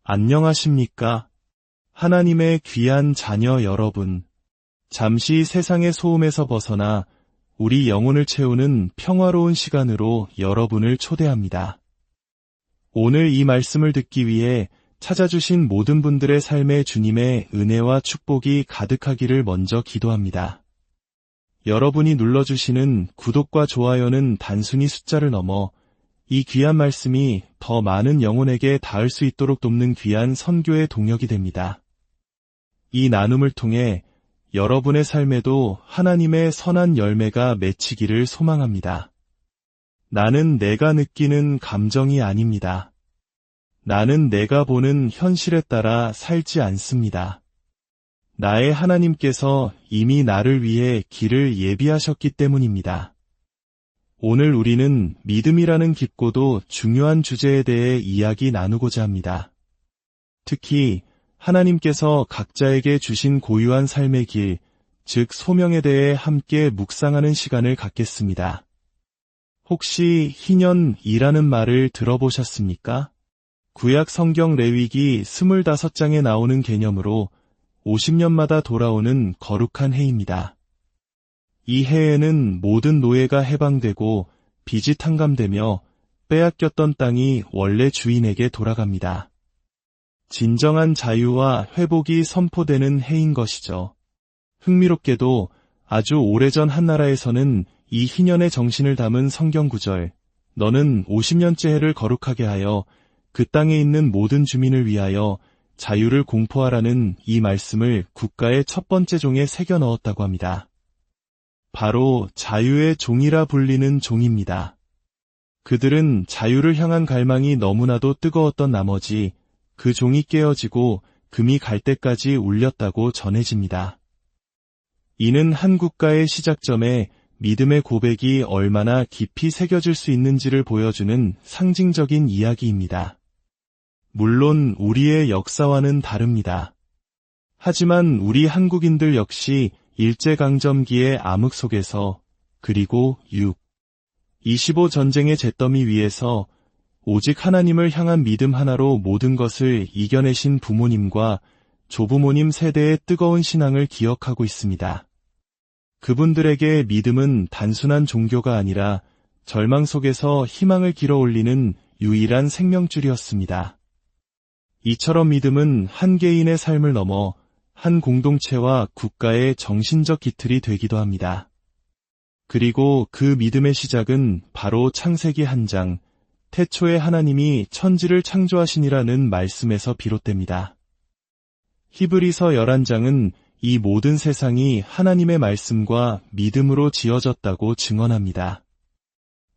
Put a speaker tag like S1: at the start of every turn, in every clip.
S1: 안녕하십니까? 하나님의 귀한 자녀 여러분. 잠시 세상의 소음에서 벗어나 우리 영혼을 채우는 평화로운 시간으로 여러분을 초대합니다. 오늘 이 말씀을 듣기 위해 찾아주신 모든 분들의 삶에 주님의 은혜와 축복이 가득하기를 먼저 기도합니다. 여러분이 눌러주시는 구독과 좋아요는 단순히 숫자를 넘어 이 귀한 말씀이 더 많은 영혼에게 닿을 수 있도록 돕는 귀한 선교의 동력이 됩니다. 이 나눔을 통해 여러분의 삶에도 하나님의 선한 열매가 맺히기를 소망합니다. 나는 내가 느끼는 감정이 아닙니다. 나는 내가 보는 현실에 따라 살지 않습니다. 나의 하나님께서 이미 나를 위해 길을 예비하셨기 때문입니다. 오늘 우리는 믿음이라는 깊고도 중요한 주제에 대해 이야기 나누고자 합니다. 특히 하나님께서 각자에게 주신 고유한 삶의 길, 즉 소명에 대해 함께 묵상하는 시간을 갖겠습니다. 혹시 희년이라는 말을 들어보셨습니까? 구약 성경 레위기 25장에 나오는 개념으로 50년마다 돌아오는 거룩한 해입니다. 이 해에는 모든 노예가 해방되고 빚이 탕감되며 빼앗겼던 땅이 원래 주인에게 돌아갑니다. 진정한 자유와 회복이 선포되는 해인 것이죠. 흥미롭게도 아주 오래전 한나라에서는 이 희년의 정신을 담은 성경 구절, 너는 50년째 해를 거룩하게 하여 그 땅에 있는 모든 주민을 위하여 자유를 공포하라는 이 말씀을 국가의 첫 번째 종에 새겨 넣었다고 합니다. 바로 자유의 종이라 불리는 종입니다. 그들은 자유를 향한 갈망이 너무나도 뜨거웠던 나머지 그 종이 깨어지고 금이 갈 때까지 울렸다고 전해집니다. 이는 한 국가의 시작점에 믿음의 고백이 얼마나 깊이 새겨질 수 있는지를 보여주는 상징적인 이야기입니다. 물론 우리의 역사와는 다릅니다. 하지만 우리 한국인들 역시 일제강점기의 암흑 속에서 그리고 6.25 전쟁의 잿더미 위에서 오직 하나님을 향한 믿음 하나로 모든 것을 이겨내신 부모님과 조부모님 세대의 뜨거운 신앙을 기억하고 있습니다. 그분들에게 믿음은 단순한 종교가 아니라 절망 속에서 희망을 길어올리는 유일한 생명줄이었습니다. 이처럼 믿음은 한 개인의 삶을 넘어 한 공동체와 국가의 정신적 기틀이 되기도 합니다. 그리고 그 믿음의 시작은 바로 창세기 1장, 태초에 하나님이 천지를 창조하시니라는 말씀에서 비롯됩니다. 히브리서 11장은 이 모든 세상이 하나님의 말씀과 믿음으로 지어졌다고 증언합니다.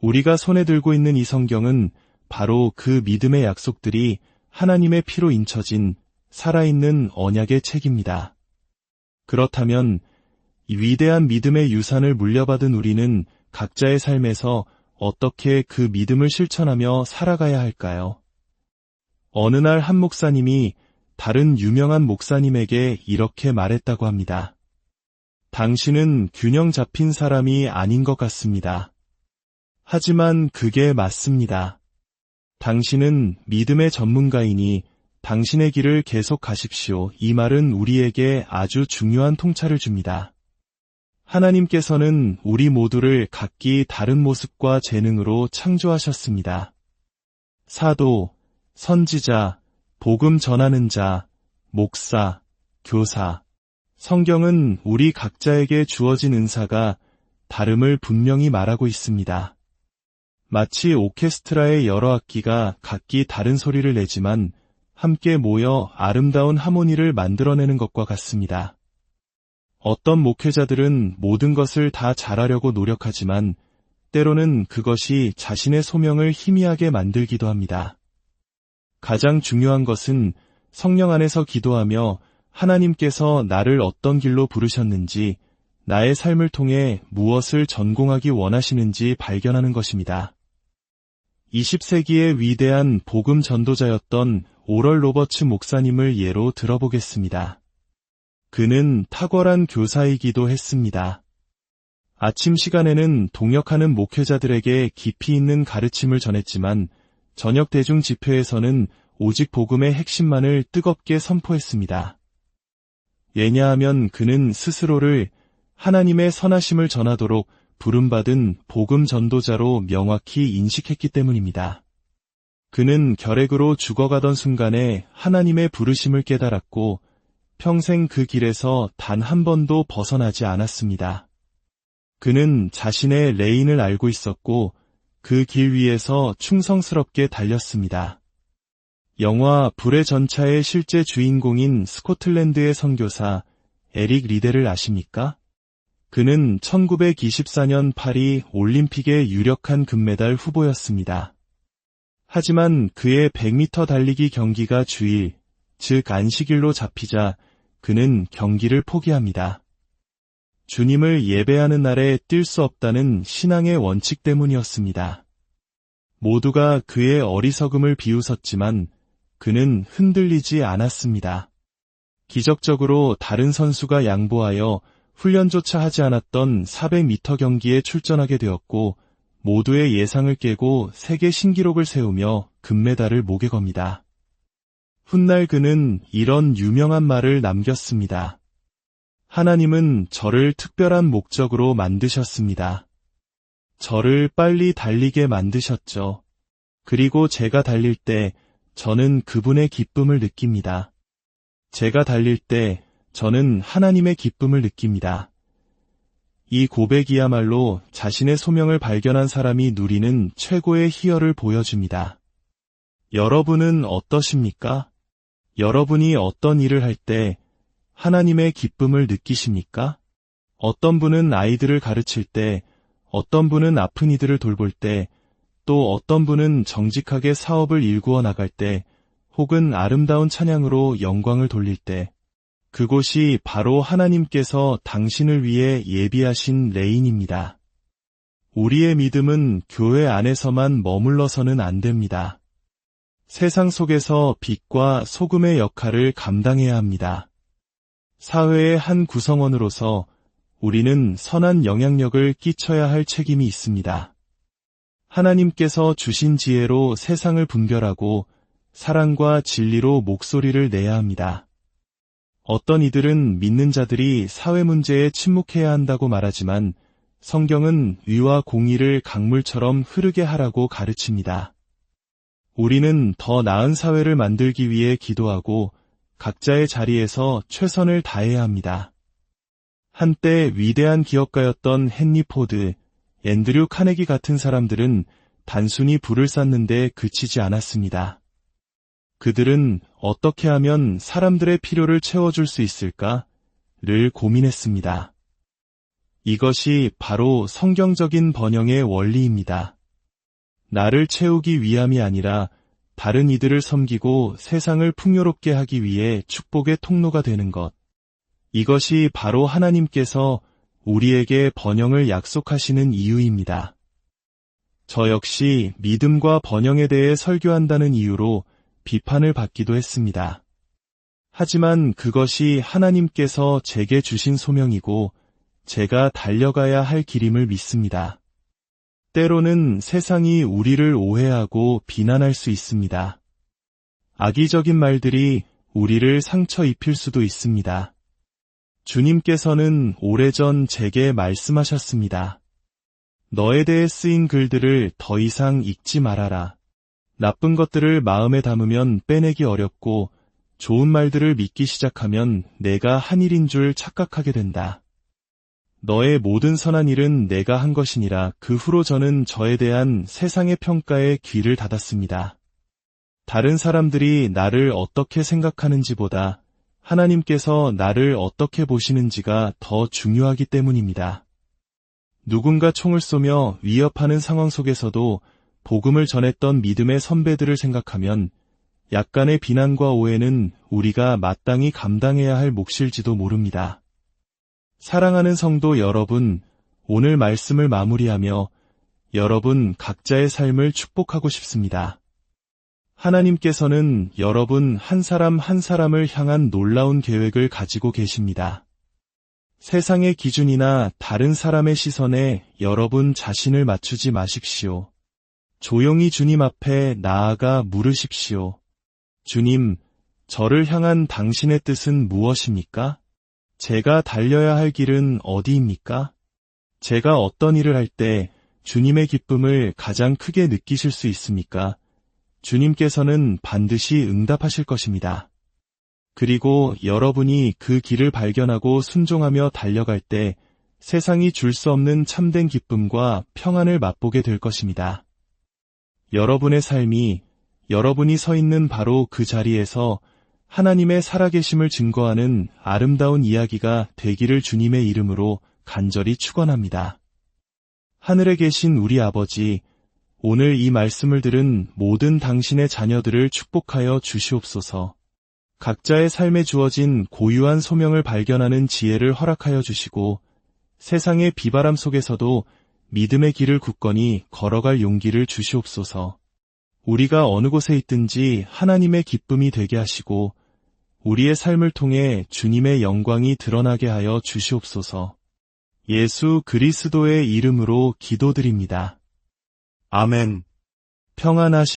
S1: 우리가 손에 들고 있는 이 성경은 바로 그 믿음의 약속들이 하나님의 피로 인쳐진 살아있는 언약의 책입니다. 그렇다면 이 위대한 믿음의 유산을 물려받은 우리는 각자의 삶에서 어떻게 그 믿음을 실천하며 살아가야 할까요? 어느 날 한 목사님이 다른 유명한 목사님에게 이렇게 말했다고 합니다. 당신은 균형 잡힌 사람이 아닌 것 같습니다. 하지만 그게 맞습니다. 당신은 믿음의 전문가이니 당신의 길을 계속 가십시오. 이 말은 우리에게 아주 중요한 통찰을 줍니다. 하나님께서는 우리 모두를 각기 다른 모습과 재능으로 창조하셨습니다. 사도, 선지자, 복음 전하는 자, 목사, 교사. 성경은 우리 각자에게 주어진 은사가 다름을 분명히 말하고 있습니다. 마치 오케스트라의 여러 악기가 각기 다른 소리를 내지만 함께 모여 아름다운 하모니를 만들어내는 것과 같습니다. 어떤 목회자들은 모든 것을 다 잘하려고 노력하지만 때로는 그것이 자신의 소명을 희미하게 만들기도 합니다. 가장 중요한 것은 성령 안에서 기도하며 하나님께서 나를 어떤 길로 부르셨는지, 나의 삶을 통해 무엇을 전공하기 원하시는지 발견하는 것입니다. 20세기의 위대한 복음 전도자였던 오럴 로버츠 목사님을 예로 들어보겠습니다. 그는 탁월한 교사이기도 했습니다. 아침 시간에는 동역하는 목회자들에게 깊이 있는 가르침을 전했지만 저녁 대중 집회에서는 오직 복음의 핵심만을 뜨겁게 선포했습니다. 왜냐하면 그는 스스로를 하나님의 선하심을 전하도록 부름받은 복음 전도자로 명확히 인식했기 때문입니다. 그는 결핵으로 죽어가던 순간에 하나님의 부르심을 깨달았고 평생 그 길에서 단 한 번도 벗어나지 않았습니다. 그는 자신의 레인을 알고 있었고 그 길 위에서 충성스럽게 달렸습니다. 영화 불의 전차의 실제 주인공인 스코틀랜드의 선교사 에릭 리데를 아십니까? 그는 1924년 파리 올림픽의 유력한 금메달 후보였습니다. 하지만 그의 100m 달리기 경기가 주일, 즉 안식일로 잡히자 그는 경기를 포기합니다. 주님을 예배하는 날에 뛸 수 없다는 신앙의 원칙 때문이었습니다. 모두가 그의 어리석음을 비웃었지만 그는 흔들리지 않았습니다. 기적적으로 다른 선수가 양보하여 훈련조차 하지 않았던 400m 경기에 출전하게 되었고 모두의 예상을 깨고 세계 신기록을 세우며 금메달을 목에 겁니다. 훗날 그는 이런 유명한 말을 남겼습니다. 하나님은 저를 특별한 목적으로 만드셨습니다. 저를 빨리 달리게 만드셨죠. 그리고 제가 달릴 때 저는 그분의 기쁨을 느낍니다. 제가 달릴 때 저는 하나님의 기쁨을 느낍니다. 이 고백이야말로 자신의 소명을 발견한 사람이 누리는 최고의 희열을 보여줍니다. 여러분은 어떠십니까? 여러분이 어떤 일을 할 때 하나님의 기쁨을 느끼십니까? 어떤 분은 아이들을 가르칠 때, 어떤 분은 아픈 이들을 돌볼 때, 또 어떤 분은 정직하게 사업을 일구어 나갈 때, 혹은 아름다운 찬양으로 영광을 돌릴 때, 그곳이 바로 하나님께서 당신을 위해 예비하신 레인입니다. 우리의 믿음은 교회 안에서만 머물러서는 안 됩니다. 세상 속에서 빛과 소금의 역할을 감당해야 합니다. 사회의 한 구성원으로서 우리는 선한 영향력을 끼쳐야 할 책임이 있습니다. 하나님께서 주신 지혜로 세상을 분별하고 사랑과 진리로 목소리를 내야 합니다. 어떤 이들은 믿는 자들이 사회 문제에 침묵해야 한다고 말하지만 성경은 의와 공의를 강물처럼 흐르게 하라고 가르칩니다. 우리는 더 나은 사회를 만들기 위해 기도하고 각자의 자리에서 최선을 다해야 합니다. 한때 위대한 기업가였던 헨리 포드, 앤드류 카네기 같은 사람들은 단순히 부를 쌓는데 그치지 않았습니다. 그들은 어떻게 하면 사람들의 필요를 채워줄 수 있을까를 고민했습니다. 이것이 바로 성경적인 번영의 원리입니다. 나를 채우기 위함이 아니라 다른 이들을 섬기고 세상을 풍요롭게 하기 위해 축복의 통로가 되는 것. 이것이 바로 하나님께서 우리에게 번영을 약속하시는 이유입니다. 저 역시 믿음과 번영에 대해 설교한다는 이유로 비판을 받기도 했습니다. 하지만 그것이 하나님께서 제게 주신 소명이고 제가 달려가야 할 길임을 믿습니다. 때로는 세상이 우리를 오해하고 비난할 수 있습니다. 악의적인 말들이 우리를 상처 입힐 수도 있습니다. 주님께서는 오래전 제게 말씀하셨습니다. 너에 대해 쓰인 글들을 더 이상 읽지 말아라. 나쁜 것들을 마음에 담으면 빼내기 어렵고 좋은 말들을 믿기 시작하면 내가 한 일인 줄 착각하게 된다. 너의 모든 선한 일은 내가 한 것이니라. 그 후로 저는 저에 대한 세상의 평가에 귀를 닫았습니다. 다른 사람들이 나를 어떻게 생각하는지보다 하나님께서 나를 어떻게 보시는지가 더 중요하기 때문입니다. 누군가 총을 쏘며 위협하는 상황 속에서도 복음을 전했던 믿음의 선배들을 생각하면 약간의 비난과 오해는 우리가 마땅히 감당해야 할 몫일지도 모릅니다. 사랑하는 성도 여러분, 오늘 말씀을 마무리하며 여러분 각자의 삶을 축복하고 싶습니다. 하나님께서는 여러분 한 사람 한 사람을 향한 놀라운 계획을 가지고 계십니다. 세상의 기준이나 다른 사람의 시선에 여러분 자신을 맞추지 마십시오. 조용히 주님 앞에 나아가 물으십시오. 주님, 저를 향한 당신의 뜻은 무엇입니까? 제가 달려야 할 길은 어디입니까? 제가 어떤 일을 할 때 주님의 기쁨을 가장 크게 느끼실 수 있습니까? 주님께서는 반드시 응답하실 것입니다. 그리고 여러분이 그 길을 발견하고 순종하며 달려갈 때 세상이 줄 수 없는 참된 기쁨과 평안을 맛보게 될 것입니다. 여러분의 삶이 여러분이 서 있는 바로 그 자리에서 하나님의 살아계심을 증거하는 아름다운 이야기가 되기를 주님의 이름으로 간절히 축원합니다. 하늘에 계신 우리 아버지, 오늘 이 말씀을 들은 모든 당신의 자녀들을 축복하여 주시옵소서. 각자의 삶에 주어진 고유한 소명을 발견하는 지혜를 허락하여 주시고 세상의 비바람 속에서도 믿음의 길을 굳건히 걸어갈 용기를 주시옵소서. 우리가 어느 곳에 있든지 하나님의 기쁨이 되게 하시고 우리의 삶을 통해 주님의 영광이 드러나게 하여 주시옵소서. 예수 그리스도의 이름으로 기도드립니다. 아멘. 평안하시